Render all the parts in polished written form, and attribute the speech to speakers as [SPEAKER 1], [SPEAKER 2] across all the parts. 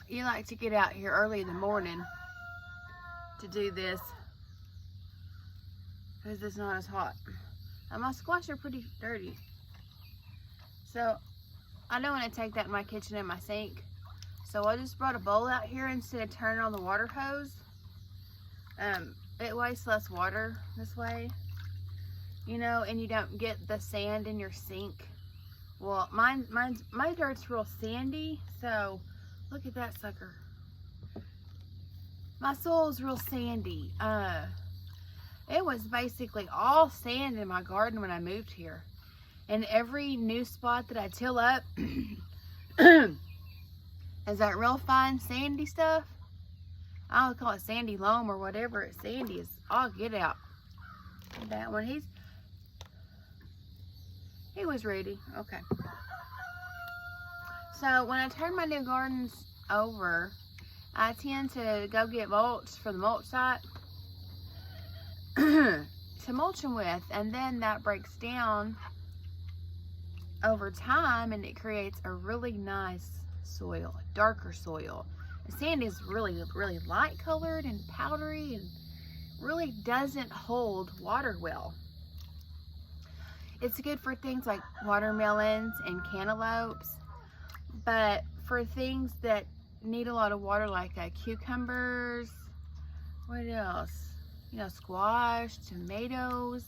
[SPEAKER 1] you like to get out here early in the morning to do this because it's not as hot. And my squash are pretty dirty. So I don't want to take that in my kitchen and my sink. So I just brought a bowl out here instead of turning on the water hose. It wastes less water this way, you know, and you don't get the sand in your sink. Well, my dirt's real sandy, so look at that sucker. My soil's real sandy. It was basically all sand in my garden when I moved here. And every new spot that I till up is that real fine sandy stuff. I would call it sandy loam or whatever. It's sandy. It's all get out. That one, he was ready. Okay. So when I turn my new gardens over, I tend to go get mulch for the mulch site to mulch them with, and then that breaks down over time and it creates a really nice soil, darker soil. The sand is really light colored and powdery and really doesn't hold water well. It's good for things like watermelons and cantaloupes, but for things that need a lot of water like cucumbers, what else? You know, squash, tomatoes.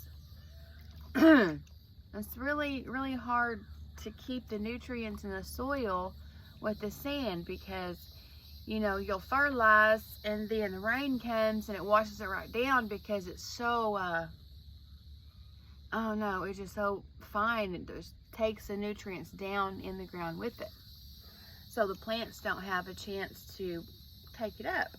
[SPEAKER 1] It's really hard to keep the nutrients in the soil with the sand because, you know, you'll fertilize and then the rain comes and it washes it right down because it's so, oh no, it's just so fine. It just takes the nutrients down in the ground with it. So the plants don't have a chance to take it up.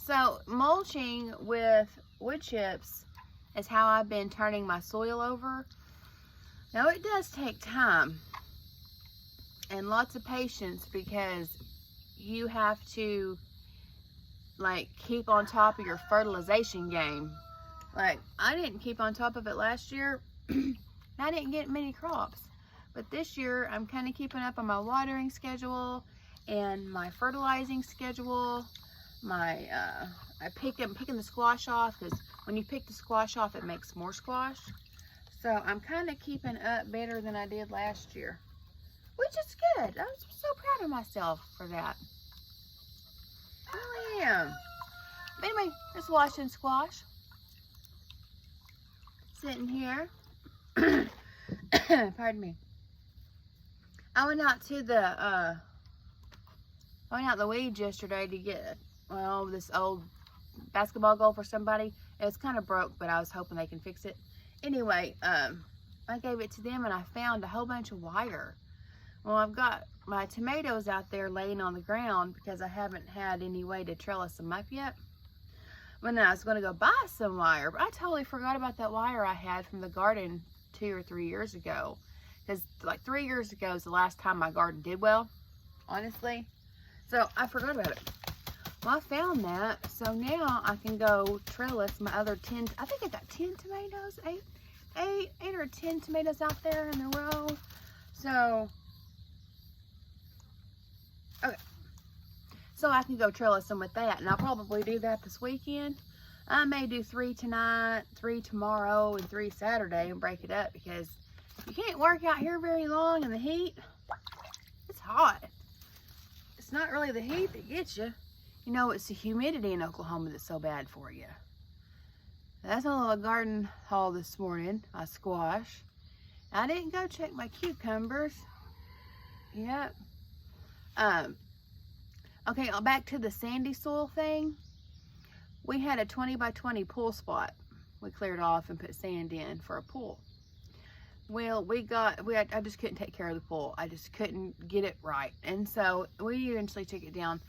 [SPEAKER 1] So mulching with wood chips is how I've been turning my soil over. Now it does take time and lots of patience because you have to like keep on top of your fertilization game. Like I didn't keep on top of it last year. I didn't get many crops, but this year I'm kind of keeping up on my watering schedule and my fertilizing schedule. I'm picking the squash off because when you pick the squash off it makes more squash. So I'm kind of keeping up better than I did last year, which is good. I'm so proud of myself for that. I really am. But anyway, just watching squash. Sitting here. Pardon me. I went out to the weeds yesterday to get this old basketball goal for somebody. It's kind of broke, but I was hoping they can fix it. Anyway, I gave it to them and I found a whole bunch of wire. Well, I've got my tomatoes out there laying on the ground because I haven't had any way to trellis them up yet. When I was going to go buy some wire, but I totally forgot about that wire I had from the garden 2 or 3 years ago. Because like 3 years ago is the last time my garden did well, honestly. So I forgot about it. Well, I found that, so now I can go trellis my other 10, I think I got 10 tomatoes, 8 or 10 tomatoes out there in a row. So, okay. So I can go trellis them with that, and I'll probably do that this weekend. I may do 3 tonight, 3 tomorrow, and 3 Saturday and break it up because you can't work out here very long in the heat. It's hot. It's not really the heat that gets you. You know, it's the humidity in Oklahoma that's so bad for you. That's a little garden haul this morning. My squash. I didn't go check my cucumbers. Yep. Okay, back to the sandy soil thing. We had a 20 by 20 pool spot. We cleared off and put sand in for a pool. Well, I just couldn't take care of the pool. I just couldn't get it right. And so we eventually took it down.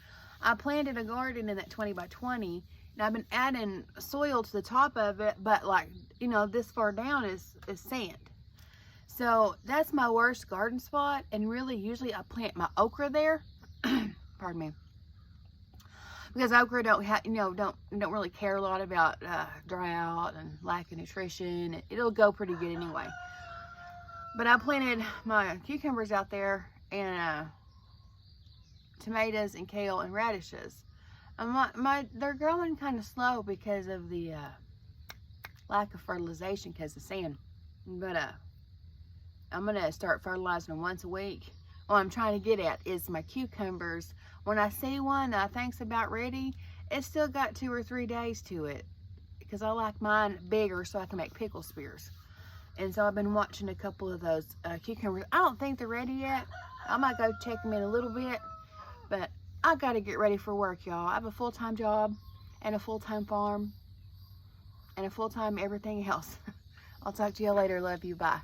[SPEAKER 1] I planted a garden in that 20 by 20, and I've been adding soil to the top of it, but like, you know, this far down is sand. So that's my worst garden spot, and really usually I plant my okra there. Pardon me. Because okra don't really care a lot about drought and lack of nutrition. It'll go pretty good anyway. But I planted my cucumbers out there, and tomatoes and kale and radishes. They're growing kind of slow because of the lack of fertilization because of sand. But I'm gonna start fertilizing them once a week. What I'm trying to get at is my cucumbers. When I see one that I think's about ready, it's still got 2 or 3 days to it, because I like mine bigger so I can make pickle spears. And so I've been watching a couple of those cucumbers. I don't think they're ready yet. I might go check them in a little bit, but I gotta get ready for work, y'all. I have a full-time job and a full-time farm and a full-time everything else. I'll talk to you later. Love you. Bye.